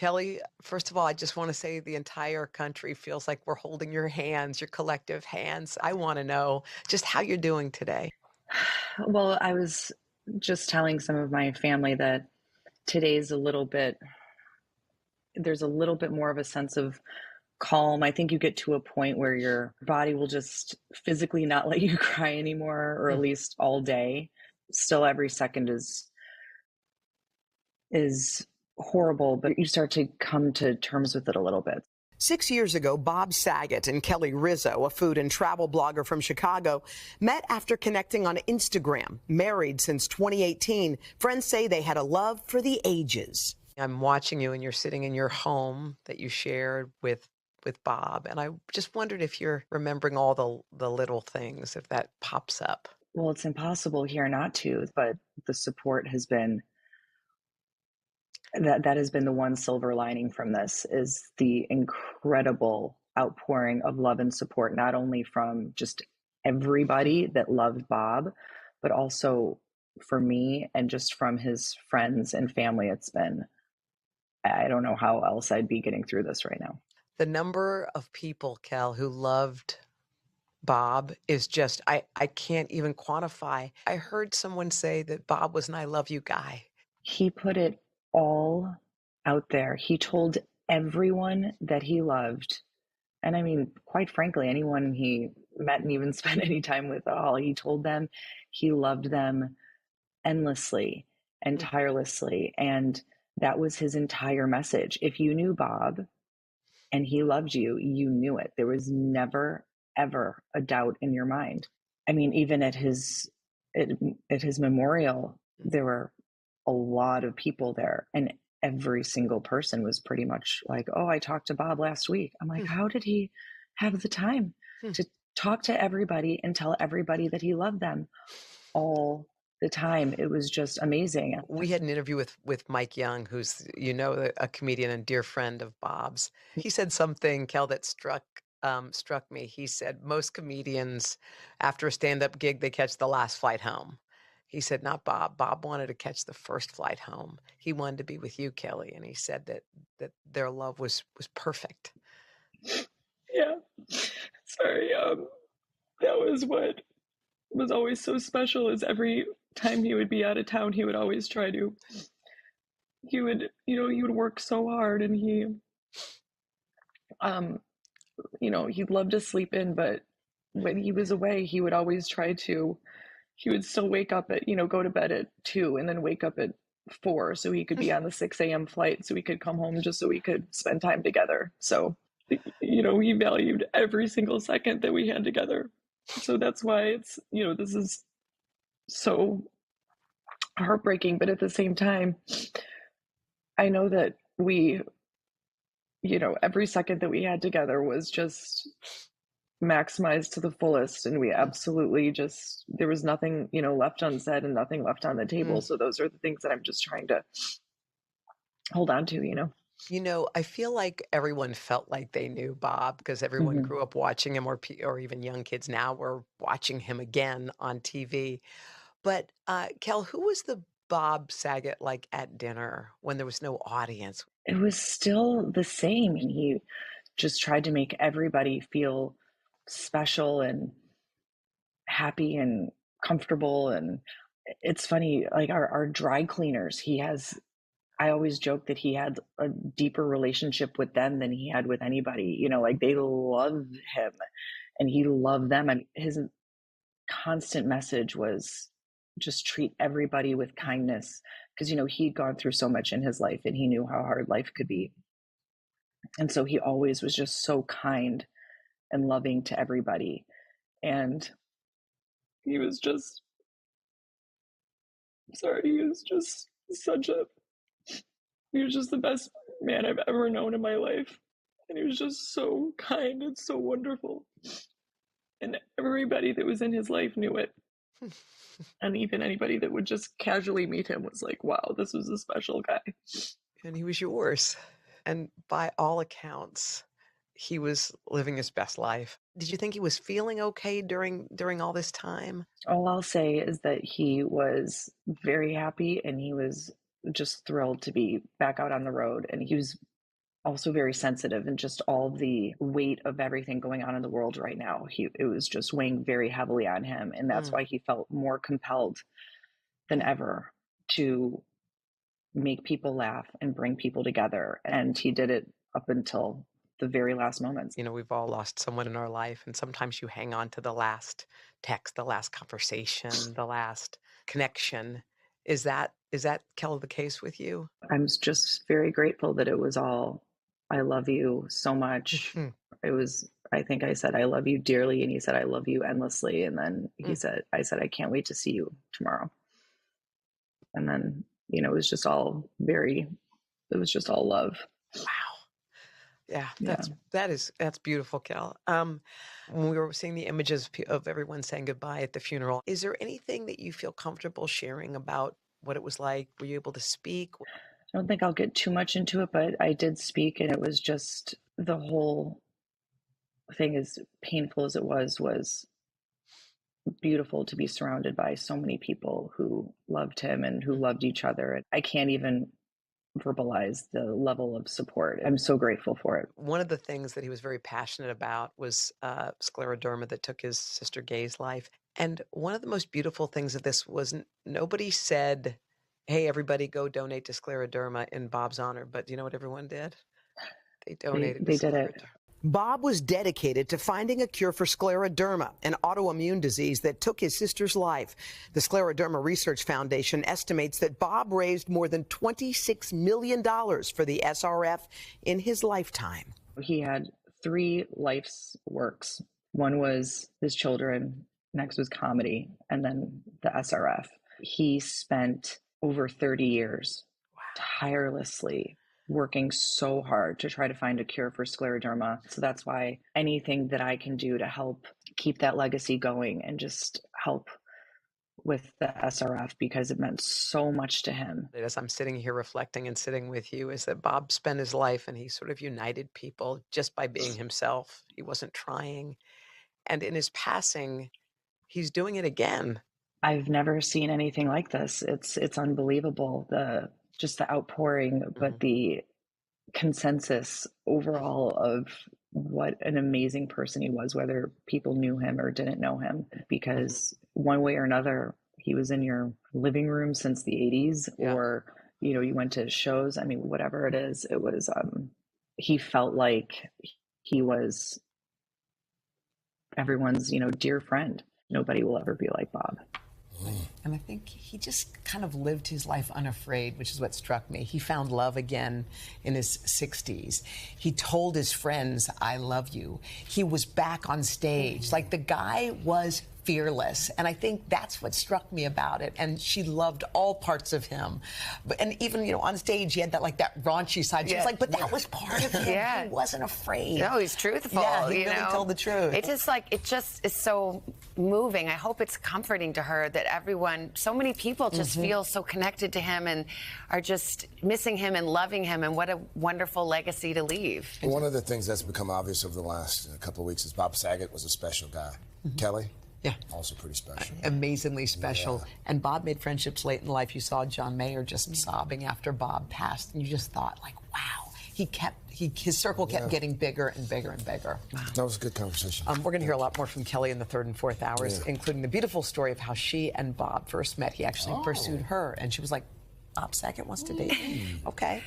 Kelly, first of all, I just want to say the entire country feels like we're holding your hands, your collective hands. I want to know just how you're doing today. Well, I was just telling some of my family that today's there's a little bit more of a sense of calm. I think you get to a point where your body will just physically not let you cry anymore, or at Mm. least all day. Still, every second is horrible, but you start to come to terms with it a little bit. 6 years ago, Bob Saget and Kelly Rizzo, a food and travel blogger from Chicago, met after connecting on Instagram. Married since 2018, friends say they had a love for the ages. I'm watching you and you're sitting in your home that you shared with Bob, and I just wondered if you're remembering all the little things, if that pops up. Well, it's impossible here not to, but the support has been that has been the one silver lining from this is the incredible outpouring of love and support, not only from just everybody that loved Bob, but also for me and just from his friends and family. It's been, I don't know how else I'd be getting through this right now. The number of people, Kel, who loved Bob is just, I can't even quantify. I heard someone say that Bob was an I love you guy. He put it all out there. He told everyone that he loved. And I mean, quite frankly, anyone he met and even spent any time with at all, he told them he loved them endlessly and Mm. tirelessly. And that was his entire message. If you knew Bob and he loved you, you knew it. There was never, ever a doubt in your mind. I mean, even at, at his memorial, there were a lot of people there, and every single person was pretty much like, "Oh, I talked to Bob last week." I'm like, Hmm. how did he have the time Hmm. to talk to everybody and tell everybody that he loved them all the time? It was just amazing. We had an interview with Mike Young, who's, a comedian and dear friend of Bob's. He said something, Kel, that struck me. He said most comedians, after a stand-up gig, they catch the last flight home. He said, not Bob. Bob wanted to catch the first flight home. He wanted to be with you, Kelly, and he said that their love was perfect. Yeah. Sorry. That was what was always so special is every time he would be out of town, he would always try to, he would work so hard and um, he'd love to sleep in, but when he was away, he would still wake up at, go to bed at 2 and then wake up at 4 so he could be on the 6 a.m. flight so he could come home just so we could spend time together. So, he valued every single second that we had together. So that's why this is so heartbreaking. But at the same time, I know that every second that we had together was just maximized to the fullest. And we absolutely just, there was nothing, left unsaid and nothing left on the table. Mm. So those are the things that I'm just trying to hold on to. I feel like everyone felt like they knew Bob because everyone Mm-hmm. grew up watching him, or even young kids now were watching him again on TV. But Kel, who was the Bob Saget like at dinner when there was no audience? It was still the same. And he just tried to make everybody feel special and happy and comfortable. And it's funny, like our dry cleaners, I always joke that he had a deeper relationship with them than he had with anybody. Like they loved him and he loved them. And his constant message was just treat everybody with kindness because, he'd gone through so much in his life and he knew how hard life could be. And so he always was just so kind and loving to everybody. And He was just, sorry, he was just the best man I've ever known in my life. And he was just so kind and so wonderful. And everybody that was in his life knew it. And even anybody that would just casually meet him was like, wow, this was a special guy. And he was yours. And by all accounts, he was living his best life. Did you think he was feeling okay during all this time? all I'll say is that he was very happy and he was just thrilled to be back out on the road. And he was also very sensitive, and just all the weight of everything going on in the world right now. It was just weighing very heavily on him, and that's Mm. why he felt more compelled than ever to make people laugh and bring people together. And he did it up until the very last moments. You know, we've all lost someone in our life, and sometimes you hang on to the last text, the last conversation, the last connection. Is that Kelly the case with you? I'm just very grateful that it was all, I love you so much. Mm. It was, I think I said, I love you dearly. And he said, I love you endlessly. And then I said, I can't wait to see you tomorrow. And then, it was just all it was just all love. Wow. Yeah, Yeah. that's beautiful, Kel. When we were seeing the images of everyone saying goodbye at the funeral, is there anything that you feel comfortable sharing about what it was like? Were you able to speak? I don't think I'll get too much into it, but I did speak, and it was just the whole thing, as painful as it was beautiful to be surrounded by so many people who loved him and who loved each other. I can't even verbalize the level of support. I'm so grateful for it. One of the things that he was very passionate about was scleroderma that took his sister Gay's life. And one of the most beautiful things of this was nobody said, hey, everybody go donate to scleroderma in Bob's honor. But you know what everyone did? They donated They to did it. scleroderma. Bob was dedicated to finding a cure for scleroderma, an autoimmune disease that took his sister's life. The Scleroderma Research Foundation estimates that Bob raised more than $26 million for the SRF in his lifetime. He had 3 life's works. One was his children, next was comedy, and then the SRF. He spent over 30 years tirelessly working so hard to try to find a cure for scleroderma. So that's why anything that I can do to help keep that legacy going and just help with the SRF, because it meant so much to him. As I'm sitting here reflecting and sitting with you, is that Bob spent his life and he sort of united people just by being himself. He wasn't trying. And in his passing, he's doing it again. I've never seen anything like this. It's unbelievable. Just the outpouring, but the consensus overall of what an amazing person he was, whether people knew him or didn't know him, because one way or another, he was in your living room since the 80s, or, you went to shows. I mean, whatever it is, it was, he felt like he was everyone's, dear friend. Nobody will ever be like Bob. And I think he just kind of lived his life unafraid, which is what struck me. He found love again in his 60s. He told his friends, I love you. He was back on stage. Like, the guy was fearless. And I think that's what struck me about it. And she loved all parts of him. And even, on stage, he had that raunchy side. She was like, but that was part of him. He wasn't afraid. No, he's truthful. Yeah, he really told the truth. It just is so moving. I hope it's comforting to her that so many people just feel so connected to him and are just missing him and loving him, and what a wonderful legacy to leave. One of the things that's become obvious over the last couple of weeks is Bob Saget was a special guy. Kelly? Yeah. Also pretty special. Amazingly special. Yeah. And Bob made friendships late in life. You saw John Mayer just sobbing after Bob passed, and you just thought, wow. His circle kept getting bigger and bigger and bigger. Wow. That was a good conversation. We're going to hear a lot more from Kelly in the 3rd and 4th hours, including the beautiful story of how she and Bob first met. He actually pursued her, and she was like, Bob Saget wants to date me. Okay.